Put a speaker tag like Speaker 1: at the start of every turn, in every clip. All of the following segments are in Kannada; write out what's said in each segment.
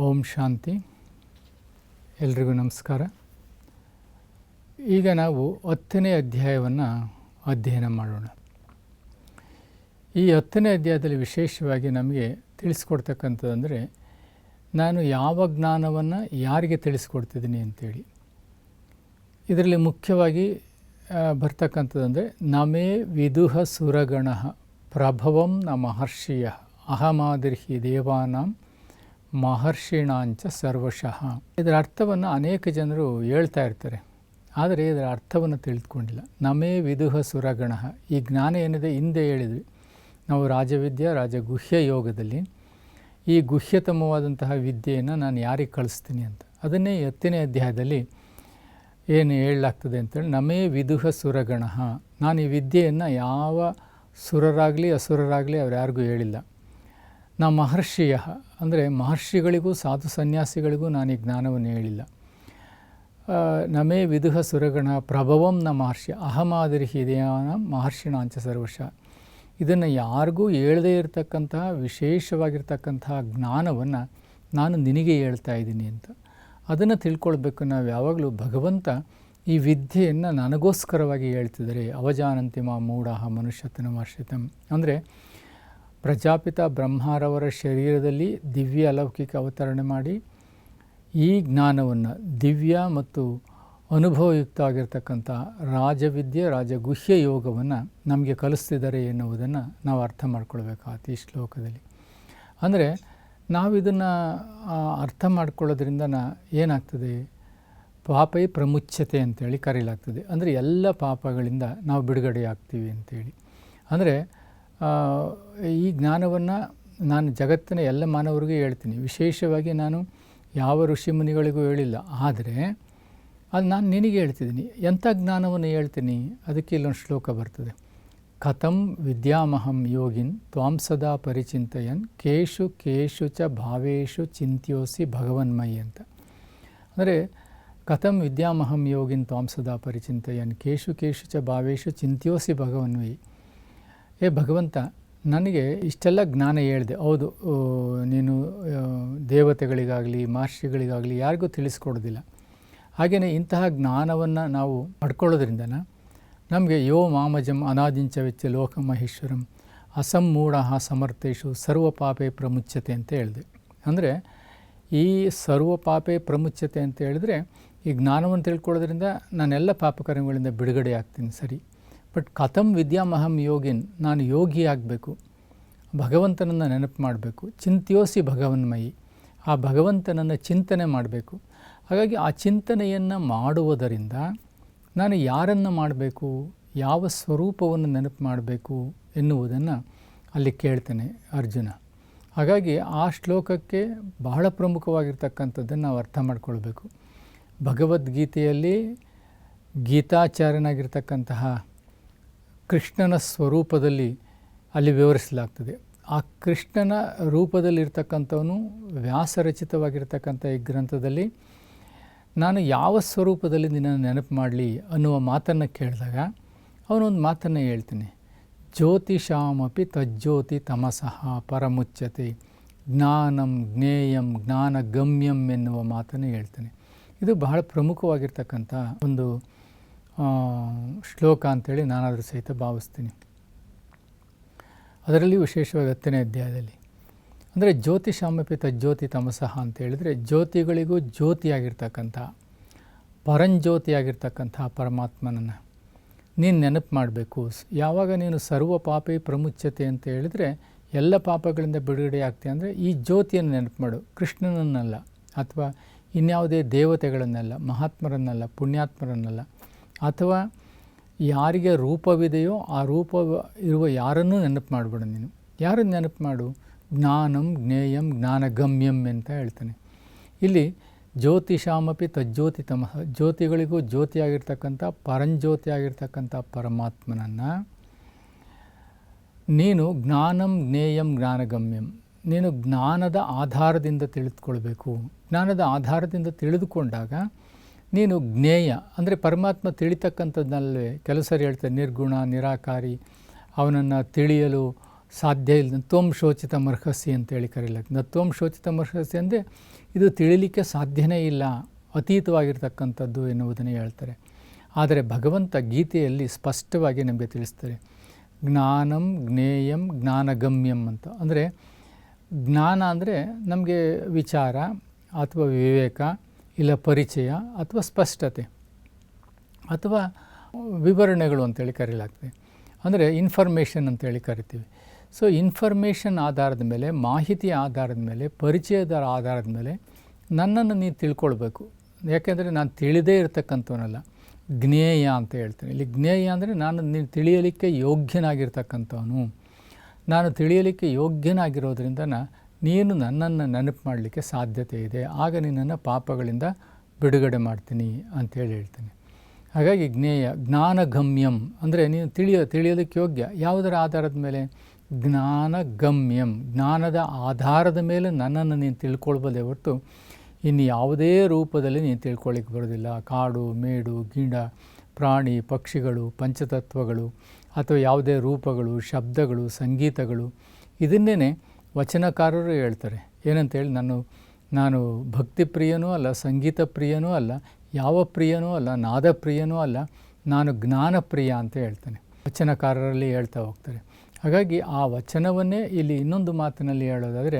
Speaker 1: ಓಂ ಶಾಂತಿ. ಎಲ್ರಿಗೂ ನಮಸ್ಕಾರ. ಈಗ ನಾವು 10ನೇ ಅಧ್ಯಾಯವನ್ನು ಅಧ್ಯಯನ ಮಾಡೋಣ. ಈ 10ನೇ ಅಧ್ಯಾಯದಲ್ಲಿ ವಿಶೇಷವಾಗಿ ನಮಗೆ ತಿಳಿಸ್ಕೊಡ್ತಕ್ಕಂಥದ್ದಂದರೆ, ನಾನು ಯಾವ ಜ್ಞಾನವನ್ನು ಯಾರಿಗೆ ತಿಳಿಸ್ಕೊಡ್ತಿದ್ದೀನಿ ಅಂತೇಳಿ. ಇದರಲ್ಲಿ ಮುಖ್ಯವಾಗಿ ಬರ್ತಕ್ಕಂಥದ್ದಂದರೆ, ನಮೇ ವಿದುಹ ಸುರಗಣ ಪ್ರಭವಂ ನ ಮಹರ್ಷಿಯ ಅಹಮಾದಿರ್ಹಿ ದೇವಾನಾಂ ಮಹರ್ಷಿಣಾಂಚ ಸರ್ವಶಃ. ಇದರ ಅರ್ಥವನ್ನು ಅನೇಕ ಜನರು ಹೇಳ್ತಾ ಇರ್ತಾರೆ, ಆದರೆ ಇದರ ಅರ್ಥವನ್ನು ತಿಳಿದುಕೊಂಡಿಲ್ಲ. ನಮೇ ವಿದುಹ ಸುರಗಣ, ಈ ಜ್ಞಾನ ಏನಿದೆ ಹಿಂದೆ ಹೇಳಿದ್ವಿ ನಾವು ರಾಜವಿದ್ಯಾ ರಾಜಗುಹ್ಯ ಯೋಗದಲ್ಲಿ. ಈ ಗುಹ್ಯತಮವಾದಂತಹ ವಿದ್ಯೆಯನ್ನು ನಾನು ಯಾರಿಗೆ ಕಳಿಸ್ತೀನಿ ಅಂತ, ಅದನ್ನೇ 10ನೇ ಅಧ್ಯಾಯದಲ್ಲಿ ಏನು ಹೇಳಲಾಗ್ತದೆ ಅಂತೇಳಿ, ನಮೇ ವಿದುಹ ಸುರಗಣ. ನಾನು ಈ ವಿದ್ಯೆಯನ್ನು ಯಾವ ಸುರರಾಗಲಿ ಅಸುರರಾಗಲಿ ಅವ್ರು ಯಾರಿಗೂ ಹೇಳಿಲ್ಲ. ನಾ ಮಹರ್ಷಿಯ ಅಂದರೆ ಮಹರ್ಷಿಗಳಿಗೂ ಸಾಧು ಸನ್ಯಾಸಿಗಳಿಗೂ ನಾನು ಈ ಜ್ಞಾನವನ್ನು ಹೇಳಿಲ್ಲ. ನಮೇ ವಿದುಹ ಸುರಗಣ ಪ್ರಭವಂ ನ ಮಹರ್ಷಿ ಅಹಮಾದಿರ್ಹಿ ದೇವಾನಾಂ ಮಹರ್ಷಿಣಾಂಚ ಸರ್ವಶಃ. ಇದನ್ನು ಯಾರಿಗೂ ಹೇಳದೇ ಇರತಕ್ಕಂತಹ ವಿಶೇಷವಾಗಿರ್ತಕ್ಕಂತಹ ಜ್ಞಾನವನ್ನು ನಾನು ನಿನಗೆ ಹೇಳ್ತಾ ಇದ್ದೀನಿ ಅಂತ. ಅದನ್ನು ತಿಳ್ಕೊಳ್ಬೇಕು. ನಾವು ಯಾವಾಗಲೂ ಭಗವಂತ ಈ ವಿದ್ಯೆಯನ್ನು ನನಗೋಸ್ಕರವಾಗಿ ಹೇಳ್ತಿದ್ದಾರೆ. ಅವಜಾನಂತಿ ಮಾ ಮೂಢಾಃ ಮನುಷ್ಯತನುಮಾಶ್ರಿತಂ ಅಂದರೆ, ಪ್ರಜಾಪಿತ ಬ್ರಹ್ಮರವರ ಶರೀರದಲ್ಲಿ ದಿವ್ಯ ಅಲೌಕಿಕ ಅವತರಣೆ ಮಾಡಿ ಈ ಜ್ಞಾನವನ್ನು ದಿವ್ಯ ಮತ್ತು ಅನುಭವಯುಕ್ತ ಆಗಿರ್ತಕ್ಕಂಥ ರಾಜವಿದ್ಯೆ ರಾಜಗುಹ್ಯ ಯೋಗವನ್ನು ನಮಗೆ ಕಲಿಸ್ತಿದ್ದಾರೆ ಎನ್ನುವುದನ್ನು ನಾವು ಅರ್ಥ ಮಾಡ್ಕೊಳ್ಬೇಕಾಗತ್ತೆ ಈ ಶ್ಲೋಕದಲ್ಲಿ. ಅಂದರೆ ನಾವು ಇದನ್ನು ಅರ್ಥ ಮಾಡ್ಕೊಳ್ಳೋದ್ರಿಂದ ಏನಾಗ್ತದೆ, ಪಾಪೈ ಪ್ರಮುಚ್ಯತೆ ಅಂತೇಳಿ ಕರೆಯಲಾಗ್ತದೆ. ಅಂದರೆ ಎಲ್ಲ ಪಾಪಗಳಿಂದ ನಾವು ಬಿಡುಗಡೆ ಆಗ್ತೀವಿ ಅಂತೇಳಿ. ಅಂದರೆ ಈ ಜ್ಞಾನವನ್ನು ನಾನು ಜಗತ್ತಿನ ಎಲ್ಲ ಮಾನವರಿಗೂ ಹೇಳ್ತೀನಿ. ವಿಶೇಷವಾಗಿ ನಾನು ಯಾವ ಋಷಿ ಮುನಿಗಳಿಗೂ ಹೇಳಿಲ್ಲ, ಆದರೆ ಅದು ನಾನು ನಿನಗೆ ಹೇಳ್ತಿದ್ದೀನಿ. ಎಂಥ ಜ್ಞಾನವನ್ನು ಹೇಳ್ತೀನಿ, ಅದಕ್ಕೆ ಇಲ್ಲೊಂದು ಶ್ಲೋಕ ಬರ್ತದೆ. ಕಥಂ ವಿದ್ಯಾಮಹಂ ಯೋಗಿನ್ ತ್ವಾಂ ಸದಾ ಪರಿಚಿಂತಯನ್ ಕೇಶು ಕೇಶು ಚ ಭಾವೇಶು ಚಿಂತ್ಯೋಸಿ ಭಗವನ್ಮಯಿ ಅಂತ. ಅಂದರೆ ಕಥಂ ವಿದ್ಯಾಮಹಂ ಯೋಗಿನ್ ತ್ವಾಂ ಸದಾ ಪರಿಚಿಂತಯನ್ ಕೇಶು ಕೇಶು ಚ ಭಾವೇಶು ಚಿಂತ್ಯೋಸಿ ಭಗವನ್ಮಯಿ. ಭಗವಂತ, ನನಗೆ ಇಷ್ಟೆಲ್ಲ ಜ್ಞಾನ ಹೇಳಿದೆ, ಹೌದು, ನೀನು ದೇವತೆಗಳಿಗಾಗಲಿ ಮಹರ್ಷಿಗಳಿಗಾಗಲಿ ಯಾರಿಗೂ ತಿಳಿಸ್ಕೊಡೋದಿಲ್ಲ. ಹಾಗೆಯೇ ಇಂತಹ ಜ್ಞಾನವನ್ನು ನಾವು ಪಡ್ಕೊಳ್ಳೋದ್ರಿಂದ ನಮಗೆ ಯೋ ಮಾಮಜಂ ಅನಾದಿಂಚ ವೆಚ್ಚ ಲೋಕ ಮಹೇಶ್ವರಂ ಅಸಮ್ಮೂಢ ಸಮರ್ಥೇಶು ಸರ್ವ ಪಾಪೇ ಪ್ರಮುಚ್ಯತೆ ಅಂತ ಹೇಳಿದೆ. ಅಂದರೆ ಈ ಸರ್ವ ಪಾಪೇ ಪ್ರಮುಚ್ಯತೆ ಅಂತ ಹೇಳಿದ್ರೆ, ಈ ಜ್ಞಾನವನ್ನು ತಿಳ್ಕೊಳ್ಳೋದ್ರಿಂದ ನಾನೆಲ್ಲ ಪಾಪಕರ್ಮಗಳಿಂದ ಬಿಡುಗಡೆ ಆಗ್ತೀನಿ, ಸರಿ. ಬಟ್ ಕಥಂ ವಿದ್ಯಾಮಹಂ ಯೋಗಿನ್, ನಾನು ಯೋಗಿ ಆಗಬೇಕು, ಭಗವಂತನನ್ನು ನೆನಪು ಮಾಡಬೇಕು. ಚಿಂತ್ಯೋಸಿ ಭಗವನ್ಮಯಿ, ಆ ಭಗವಂತನನ್ನು ಚಿಂತನೆ ಮಾಡಬೇಕು. ಹಾಗಾಗಿ ಆ ಚಿಂತನೆಯನ್ನು ಮಾಡುವುದರಿಂದ ನಾನು ಯಾರನ್ನು ಮಾಡಬೇಕು, ಯಾವ ಸ್ವರೂಪವನ್ನು ನೆನಪು ಮಾಡಬೇಕು ಎನ್ನುವುದನ್ನು ಅಲ್ಲಿ ಕೇಳ್ತಾನೆ ಅರ್ಜುನ. ಹಾಗಾಗಿ ಆ ಶ್ಲೋಕಕ್ಕೆ ಬಹಳ ಪ್ರಮುಖವಾಗಿರ್ತಕ್ಕಂಥದ್ದನ್ನು ನಾವು ಅರ್ಥ ಮಾಡ್ಕೊಳ್ಬೇಕು. ಭಗವದ್ಗೀತೆಯಲ್ಲಿ ಗೀತಾಚಾರ್ಯನಾಗಿರ್ತಕ್ಕಂತಹ ಕೃಷ್ಣನ ಸ್ವರೂಪದಲ್ಲಿ ಅಲ್ಲಿ ವಿವರಿಸಲಾಗ್ತದೆ. ಆ ಕೃಷ್ಣನ ರೂಪದಲ್ಲಿರ್ತಕ್ಕಂಥವನು ವ್ಯಾಸರಚಿತವಾಗಿರ್ತಕ್ಕಂಥ ಈ ಗ್ರಂಥದಲ್ಲಿ ನಾನು ಯಾವ ಸ್ವರೂಪದಲ್ಲಿ ನಿನ್ನನ್ನು ನೆನಪು ಮಾಡಲಿ ಅನ್ನುವ ಮಾತನ್ನು ಕೇಳಿದಾಗ ಅವನೊಂದು ಮಾತನ್ನು ಹೇಳ್ತೀನಿ. ಜ್ಯೋತಿಷಾಮಪಿ ತಜ್ಜ್ಯೋತಿ ತಮಸಃ ಪರಮುಚ್ಯತೆ ಜ್ಞಾನಂ ಜ್ಞೇಯಂ ಜ್ಞಾನಗಮ್ಯಂ ಎನ್ನುವ ಮಾತನ್ನು ಹೇಳ್ತಾನೆ. ಇದು ಬಹಳ ಪ್ರಮುಖವಾಗಿರ್ತಕ್ಕಂಥ ಒಂದು ಶ್ಲೋಕ ಅಂಥೇಳಿ ನಾನಾದರೂ ಸಹಿತ ಭಾವಿಸ್ತೀನಿ. ಅದರಲ್ಲಿ ವಿಶೇಷವಾಗಿ 10ನೇ ಅಧ್ಯಾಯದಲ್ಲಿ ಅಂದರೆ ಜ್ಯೋತಿಷಾಮಪಿ ತಜ್ಜ್ಯೋತಿ ತಮಸಃ ಅಂತ ಹೇಳಿದರೆ, ಜ್ಯೋತಿಗಳಿಗೂ ಜ್ಯೋತಿಯಾಗಿರ್ತಕ್ಕಂಥ ಪರಂಜ್ಯೋತಿಯಾಗಿರ್ತಕ್ಕಂಥ ಪರಮಾತ್ಮನನ್ನು ನೀನು ನೆನಪು ಮಾಡಬೇಕು. ಯಾವಾಗ ನೀನು ಸರ್ವ ಪಾಪೇ ಪ್ರಮುಚ್ಯತೆ ಅಂತ ಹೇಳಿದರೆ ಎಲ್ಲ ಪಾಪಗಳಿಂದ ಬಿಡುಗಡೆ ಆಗ್ತೀಯ. ಅಂದರೆ ಈ ಜ್ಯೋತಿಯನ್ನು ನೆನಪು ಮಾಡು, ಕೃಷ್ಣನನ್ನಲ್ಲ ಅಥವಾ ಇನ್ಯಾವುದೇ ದೇವತೆಗಳನ್ನೆಲ್ಲ, ಮಹಾತ್ಮರನ್ನಲ್ಲ, ಪುಣ್ಯಾತ್ಮರನ್ನಲ್ಲ, ಅಥವಾ ಯಾರಿಗೆ ರೂಪವಿದೆಯೋ ಆ ರೂಪ ಇರುವ ಯಾರನ್ನೂ ನೆನಪು ಮಾಡಬೇಡ. ನೀನು ಯಾರನ್ನು ನೆನಪು ಮಾಡು, ಜ್ಞಾನಂ ಜ್ಞೇಯಂ ಜ್ಞಾನಗಮ್ಯಂ ಅಂತ ಹೇಳ್ತಾನೆ. ಇಲ್ಲಿ ಜ್ಯೋತಿಷಾಮಪಿ ತಜ್ಜ್ಯೋತಿ ತಮಃ, ಜ್ಯೋತಿಗಳಿಗೂ ಜ್ಯೋತಿಯಾಗಿರ್ತಕ್ಕಂಥ ಪರಂಜ್ಯೋತಿಯಾಗಿರ್ತಕ್ಕಂಥ ಪರಮಾತ್ಮನನ್ನು ನೀನು ಜ್ಞಾನಂ ಜ್ಞೇಯಂ ಜ್ಞಾನಗಮ್ಯಂ, ನೀನು ಜ್ಞಾನದ ಆಧಾರದಿಂದ ತಿಳಿದುಕೊಳ್ಬೇಕು. ಜ್ಞಾನದ ಆಧಾರದಿಂದ ತಿಳಿದುಕೊಂಡಾಗ ನೀನು ಜ್ಞೇಯ ಅಂದರೆ ಪರಮಾತ್ಮ ತಿಳಿತಕ್ಕಂಥದ್ದಲ್ಲೇ. ಕೆಲಸರು ಹೇಳ್ತಾರೆ ನಿರ್ಗುಣ ನಿರಾಕಾರಿ, ಅವನನ್ನು ತಿಳಿಯಲು ಸಾಧ್ಯ ಇಲ್ಲ. ತ್ವಂ ಶೋಚಿತ ಮರ್ಹಸಿ ಅಂತೇಳಿ ಕರೀಲಾಗ್ತದೆ. ತ್ವಂ ಶೋಚಿತ ಮರ್ಹಸಿ ಅಂದರೆ ಇದು ತಿಳಿಲಿಕ್ಕೆ ಸಾಧ್ಯನೇ ಇಲ್ಲ, ಅತೀತವಾಗಿರ್ತಕ್ಕಂಥದ್ದು ಎನ್ನುವುದನ್ನು ಹೇಳ್ತಾರೆ. ಆದರೆ ಭಗವಂತ ಗೀತೆಯಲ್ಲಿ ಸ್ಪಷ್ಟವಾಗಿ ನಮಗೆ ತಿಳಿಸ್ತಾರೆ. ಜ್ಞಾನಂ ಜ್ಞೇಯಂ ಜ್ಞಾನಗಮ್ಯಂ ಅಂತ. ಅಂದರೆ ಜ್ಞಾನ ಅಂದರೆ ನಮಗೆ ವಿಚಾರ ಅಥವಾ ವಿವೇಕ, ಇಲ್ಲ ಪರಿಚಯ ಅಥವಾ ಸ್ಪಷ್ಟತೆ ಅಥವಾ ವಿವರಣೆಗಳು ಅಂತೇಳಿ ಕರೀಲಾಗ್ತದೆ. ಅಂದರೆ ಇನ್ಫಾರ್ಮೇಷನ್ ಅಂತೇಳಿ ಕರಿತೀವಿ. ಸೊ ಇನ್ಫಾರ್ಮೇಷನ್ ಆಧಾರದ ಮೇಲೆ, ಮಾಹಿತಿಯ ಆಧಾರದ ಮೇಲೆ, ಪರಿಚಯದ ಆಧಾರದ ಮೇಲೆ ನನ್ನನ್ನು ನೀವು ತಿಳ್ಕೊಳ್ಬೇಕು. ಯಾಕೆಂದರೆ ನಾನು ತಿಳಿದೇ ಇರತಕ್ಕಂಥವನಲ್ಲ, ಜ್ಞೇಯ ಅಂತ ಹೇಳ್ತೇನೆ. ಇಲ್ಲಿ ಜ್ಞೇಯ ಅಂದರೆ ನೀನು ತಿಳಿಯಲಿಕ್ಕೆ ಯೋಗ್ಯನಾಗಿರ್ತಕ್ಕಂಥವನು. ನಾನು ತಿಳಿಯಲಿಕ್ಕೆ ಯೋಗ್ಯನಾಗಿರೋದ್ರಿಂದ ನೀನು ನನ್ನನ್ನು ನೆನಪು ಮಾಡಲಿಕ್ಕೆ ಸಾಧ್ಯತೆ ಇದೆ, ಆಗ ನಿನ್ನನ್ನು ಪಾಪಗಳಿಂದ ಬಿಡುಗಡೆ ಮಾಡ್ತೀನಿ ಅಂಥೇಳಿ ಹೇಳ್ತೇನೆ. ಹಾಗಾಗಿ ಜ್ಞೇಯ. ಜ್ಞಾನಗಮ್ಯಂ ಅಂದರೆ ನೀನು ತಿಳಿಯೋದಕ್ಕೆ ಯೋಗ್ಯ. ಯಾವುದರ ಆಧಾರದ ಮೇಲೆ? ಜ್ಞಾನಗಮ್ಯಂ. ಜ್ಞಾನದ ಆಧಾರದ ಮೇಲೆ ನನ್ನನ್ನು ನೀನು ತಿಳ್ಕೊಳ್ಬೋದೇ ಹೊರತು ಇನ್ನು ಯಾವುದೇ ರೂಪದಲ್ಲಿ ನೀನು ತಿಳ್ಕೊಳ್ಳಿಕ್ಕೆ ಬರೋದಿಲ್ಲ. ಕಾಡು ಮೇಡು ಗಿಡ ಪ್ರಾಣಿ ಪಕ್ಷಿಗಳು ಪಂಚತತ್ವಗಳು ಅಥವಾ ಯಾವುದೇ ರೂಪಗಳು ಶಬ್ದಗಳು ಸಂಗೀತಗಳು ಇದನ್ನೇ ವಚನಕಾರರು ಹೇಳ್ತಾರೆ. ಏನಂತೇಳಿ, ನಾನು ಭಕ್ತಿ ಪ್ರಿಯನೂ ಅಲ್ಲ, ಸಂಗೀತ ಪ್ರಿಯನೂ ಅಲ್ಲ, ಯಾವ ಪ್ರಿಯನೂ ಅಲ್ಲ, ನಾದ ಪ್ರಿಯನೂ ಅಲ್ಲ, ನಾನು ಜ್ಞಾನಪ್ರಿಯ ಅಂತ ಹೇಳ್ತಾನೆ. ವಚನಕಾರರಲ್ಲಿ ಹೇಳ್ತಾ ಹೋಗ್ತಾರೆ. ಹಾಗಾಗಿ ಆ ವಚನವನ್ನೇ ಇಲ್ಲಿ ಇನ್ನೊಂದು ಮಾತಿನಲ್ಲಿ ಹೇಳೋದಾದರೆ,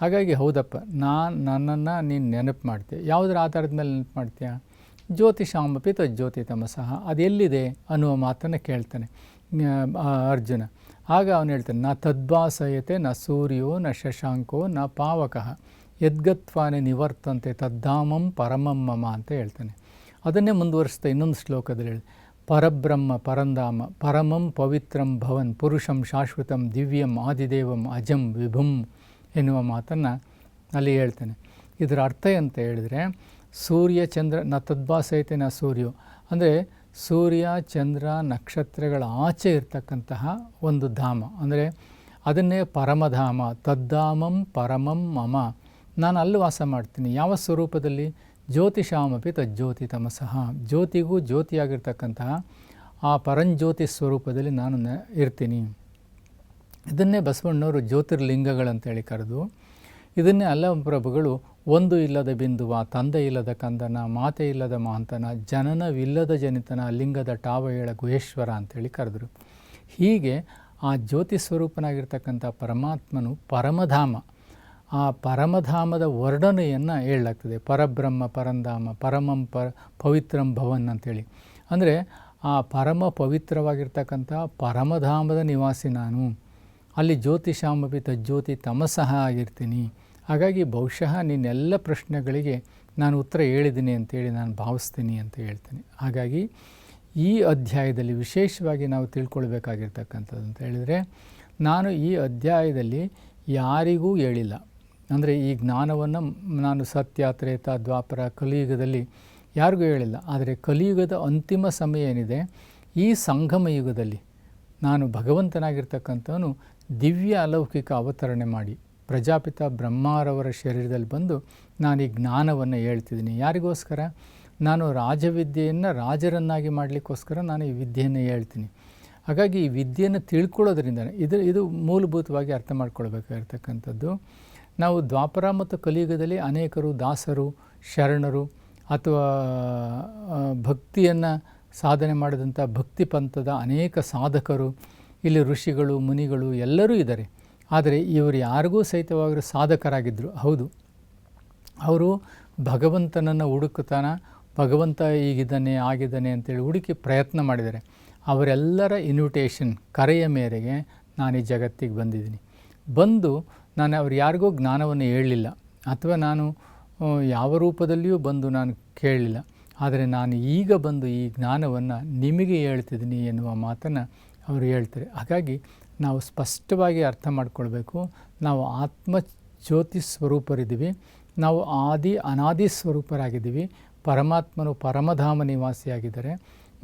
Speaker 1: ಹಾಗಾಗಿ ಹೌದಪ್ಪ, ನನ್ನನ್ನು ನೀನು ನೆನಪು ಮಾಡ್ತೀಯ. ಯಾವುದರ ಆಧಾರದ ಮೇಲೆ ನೆನಪು ಮಾಡ್ತೀಯ? ಜ್ಯೋತಿಷಾಮಪಿ ತಜ್ಜ್ಯೋತಿ ತಮಸಃ, ಅದೆಲ್ಲಿದೆ ಅನ್ನುವ ಮಾತನ್ನು ಕೇಳ್ತಾನೆ ಅರ್ಜುನ. ಆಗ ಅವನು ಹೇಳ್ತಾನೆ, ನ ತದ್ಭಾಸಯತೆ ನ ಸೂರ್ಯೋ ನ ಶಶಾಂಕೋ ನ ಪಾವಕಃ ಯದ್ಗತ್ವಾನೆ ನಿವರ್ತಂತೆ ತದ್ದಾಮಂ ಪರಮಂ ಮಮ ಅಂತ ಹೇಳ್ತಾನೆ. ಅದನ್ನೇ ಮುಂದುವರಿಸ್ತಾ ಇನ್ನೊಂದು ಶ್ಲೋಕದಲ್ಲಿ ಹೇಳಿ, ಪರಬ್ರಹ್ಮ ಪರಂಧಾಮ ಪರಮಂ ಪವಿತ್ರಂ ಭವನ್ ಪುರುಷಂ ಶಾಶ್ವತಂ ದಿವ್ಯಂ ಆದಿದೇವಂ ಅಜಂ ವಿಭುಂ ಎನ್ನುವ ಮಾತನ್ನು ಅಲ್ಲಿ ಹೇಳ್ತಾನೆ. ಇದರ ಅರ್ಥ ಅಂತ ಹೇಳಿದರೆ, ಸೂರ್ಯ ಚಂದ್ರ ನ ತದ್ಭಾಸಯತೆ ನ ಸೂರ್ಯೋ ಅಂದರೆ ಸೂರ್ಯ ಚಂದ್ರ ನಕ್ಷತ್ರಗಳ ಆಚೆ ಇರ್ತಕ್ಕಂತಹ ಒಂದು ಧಾಮ, ಅಂದರೆ ಅದನ್ನೇ ಪರಮಧಾಮ. ತದ್ದಾಮಂ ಪರಮಂ ಮಮ, ನಾನು ಅಲ್ಲಿ ವಾಸ ಮಾಡ್ತೀನಿ. ಯಾವ ಸ್ವರೂಪದಲ್ಲಿ? ಜ್ಯೋತಿಷಾಮಪಿ ತಜ್ಜ್ಯೋತಿ ತಮಸಃ, ಜ್ಯೋತಿಗೂ ಜ್ಯೋತಿಯಾಗಿರ್ತಕ್ಕಂತಹ ಆ ಪರಂಜ್ಯೋತಿ ಸ್ವರೂಪದಲ್ಲಿ ನಾನು ಇರ್ತೀನಿ. ಇದನ್ನೇ ಬಸವಣ್ಣವರು ಜ್ಯೋತಿರ್ಲಿಂಗಗಳಂತೇಳಿ ಕರೆದು, ಇದನ್ನೇ ಅಲ್ಲಮಪ್ರಭುಗಳು ಒಂದು ಇಲ್ಲದ ಬಿಂದುವ, ತಂದೆ ಇಲ್ಲದ ಕಂದನ, ಮಾತೆ ಇಲ್ಲದ ಮಹಂತನ, ಜನನವಿಲ್ಲದ ಜನಿತನ, ಲಿಂಗದ ಟಾವಯೇಳ ಗುಹೇಶ್ವರ ಅಂತೇಳಿ ಕರೆದರು. ಹೀಗೆ ಆ ಜ್ಯೋತಿ ಸ್ವರೂಪನಾಗಿರ್ತಕ್ಕಂಥ ಪರಮಾತ್ಮನು ಪರಮಧಾಮ, ಆ ಪರಮಧಾಮದ ವರ್ಣನೆಯನ್ನು ಹೇಳಲಾಗ್ತದೆ. ಪರಬ್ರಹ್ಮ ಪರಂಧಾಮ ಪರಮಂ ಪವಿತ್ರಂ ಭವನ್ ಅಂತೇಳಿ. ಅಂದರೆ ಆ ಪರಮ ಪವಿತ್ರವಾಗಿರ್ತಕ್ಕಂಥ ಪರಮಧಾಮದ ನಿವಾಸಿ ನಾನು, ಅಲ್ಲಿ ಜ್ಯೋತಿಷಾಮಪಿ ತಜ್ಜ್ಯೋತಿ ತಮಸಃ ಆಗಿರ್ತೀನಿ. ಹಾಗಾಗಿ ಬಹುಶಃ ನಿನ್ನೆಲ್ಲ ಪ್ರಶ್ನೆಗಳಿಗೆ ನಾನು ಉತ್ತರ ಹೇಳಿದ್ದೀನಿ ಅಂತೇಳಿ ನಾನು ಭಾವಿಸ್ತೀನಿ ಅಂತ ಹೇಳ್ತೀನಿ. ಹಾಗಾಗಿ ಈ ಅಧ್ಯಾಯದಲ್ಲಿ ವಿಶೇಷವಾಗಿ ನಾವು ತಿಳ್ಕೊಳ್ಬೇಕಾಗಿರ್ತಕ್ಕಂಥದ್ದು ಅಂತ ಹೇಳಿದರೆ, ನಾನು ಈ ಅಧ್ಯಾಯದಲ್ಲಿ ಯಾರಿಗೂ ಹೇಳಿಲ್ಲ. ಅಂದರೆ ಈ ಜ್ಞಾನವನ್ನು ನಾನು ಸತ್ಯ ತ್ರೇತ ದ್ವಾಪರ ಕಲಿಯುಗದಲ್ಲಿ ಯಾರಿಗೂ ಹೇಳಿಲ್ಲ. ಆದರೆ ಕಲಿಯುಗದ ಅಂತಿಮ ಸಮಯ ಏನಿದೆ, ಈ ಸಂಗಮ ಯುಗದಲ್ಲಿ ನಾನು ಭಗವಂತನಾಗಿರ್ತಕ್ಕಂಥವನು ದಿವ್ಯ ಅಲೌಕಿಕ ಅವತರಣೆ ಮಾಡಿ ಪ್ರಜಾಪಿತ ಬ್ರಹ್ಮಾರವರ ಶರೀರದಲ್ಲಿ ಬಂದು ನಾನು ಈ ಜ್ಞಾನವನ್ನು ಹೇಳ್ತಿದ್ದೀನಿ. ಯಾರಿಗೋಸ್ಕರ? ನಾನು ರಾಜವಿದ್ಯೆಯನ್ನು ರಾಜರನ್ನಾಗಿ ಮಾಡಲಿಕ್ಕೋಸ್ಕರ ನಾನು ಈ ವಿದ್ಯೆಯನ್ನು ಹೇಳ್ತೀನಿ. ಹಾಗಾಗಿ ಈ ವಿದ್ಯೆಯನ್ನು ತಿಳ್ಕೊಳ್ಳೋದ್ರಿಂದ ಇದು ಮೂಲಭೂತವಾಗಿ ಅರ್ಥ ಮಾಡ್ಕೊಳ್ಬೇಕಾಗಿರ್ತಕ್ಕಂಥದ್ದು. ನಾವು ದ್ವಾಪರ ಮತ್ತು ಕಲಿಯುಗದಲ್ಲಿ ಅನೇಕರು ದಾಸರು, ಶರಣರು ಅಥವಾ ಭಕ್ತಿಯನ್ನು ಸಾಧನೆ ಮಾಡಿದಂಥ ಭಕ್ತಿ ಪಂಥದ ಅನೇಕ ಸಾಧಕರು, ಇಲ್ಲಿ ಋಷಿಗಳು ಮುನಿಗಳು ಎಲ್ಲರೂ ಇದ್ದಾರೆ. ಆದರೆ ಇವರು ಯಾರಿಗೂ ಸಹಿತವಾಗಿ ಸಾಧಕರಾಗಿದ್ದರು. ಹೌದು, ಅವರು ಭಗವಂತನನ್ನು ಹುಡುಕುತ್ತಾನ, ಭಗವಂತ ಈಗಿದ್ದಾನೆ ಆಗಿದ್ದಾನೆ ಅಂತೇಳಿ ಹುಡುಕಿ ಪ್ರಯತ್ನ ಮಾಡಿದ್ದಾರೆ. ಅವರೆಲ್ಲರ ಇನ್ವಿಟೇಷನ್, ಕರೆಯ ಮೇರೆಗೆ ನಾನು ಈ ಜಗತ್ತಿಗೆ ಬಂದಿದ್ದೀನಿ. ಬಂದು ನಾನು ಅವ್ರು ಯಾರಿಗೂ ಜ್ಞಾನವನ್ನು ಹೇಳಲಿಲ್ಲ, ಅಥವಾ ನಾನು ಯಾವ ರೂಪದಲ್ಲಿಯೂ ಬಂದು ನಾನು ಕೇಳಲಿಲ್ಲ. ಆದರೆ ನಾನು ಈಗ ಬಂದು ಈ ಜ್ಞಾನವನ್ನು ನಿಮಗೆ ಹೇಳ್ತಿದ್ದೀನಿ ಎನ್ನುವ ಮಾತನ್ನು ಅವರು ಹೇಳ್ತಾರೆ. ಹಾಗಾಗಿ ನಾವು ಸ್ಪಷ್ಟವಾಗಿ ಅರ್ಥ ಮಾಡ್ಕೊಳ್ಬೇಕು. ನಾವು ಆತ್ಮ ಜ್ಯೋತಿ ಸ್ವರೂಪರಿದ್ದೀವಿ, ನಾವು ಆದಿ ಅನಾದಿ ಸ್ವರೂಪರಾಗಿದ್ದೀವಿ. ಪರಮಾತ್ಮನು ಪರಮಧಾಮ ನಿವಾಸಿಯಾಗಿದ್ದಾರೆ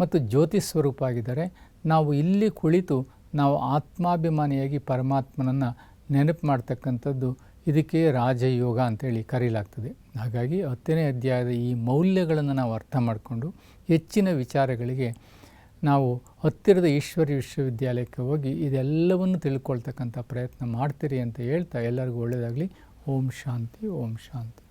Speaker 1: ಮತ್ತು ಜ್ಯೋತಿ ಸ್ವರೂಪ ಆಗಿದ್ದಾರೆ. ನಾವು ಇಲ್ಲಿ ಕುಳಿತು ನಾವು ಆತ್ಮಾಭಿಮಾನಿಯಾಗಿ ಪರಮಾತ್ಮನನ್ನು ನೆನಪು ಮಾಡ್ತಕ್ಕಂಥದ್ದು ಇದಕ್ಕೆ ರಾಜಯೋಗ ಅಂತೇಳಿ ಕರೀಲಾಗ್ತದೆ. ಹಾಗಾಗಿ 10ನೇ ಅಧ್ಯಾಯದ ಈ ಮೌಲ್ಯಗಳನ್ನು ನಾವು ಅರ್ಥ ಮಾಡಿಕೊಂಡು ಹೆಚ್ಚಿನ ವಿಚಾರಗಳಿಗೆ ನಾವು ಹತ್ತಿರದ ಈಶ್ವರಿ ವಿಶ್ವವಿದ್ಯಾಲಯಕ್ಕೆ ಹೋಗಿ ಇದೆಲ್ಲವನ್ನು ತಿಳ್ಕೊಳ್ತಕ್ಕಂಥ ಪ್ರಯತ್ನ ಮಾಡ್ತೀರಿ ಅಂತ ಹೇಳ್ತಾ ಎಲ್ಲರಿಗೂ ಒಳ್ಳೆಯದಾಗಲಿ. ಓಂ ಶಾಂತಿ, ಓಂ ಶಾಂತಿ.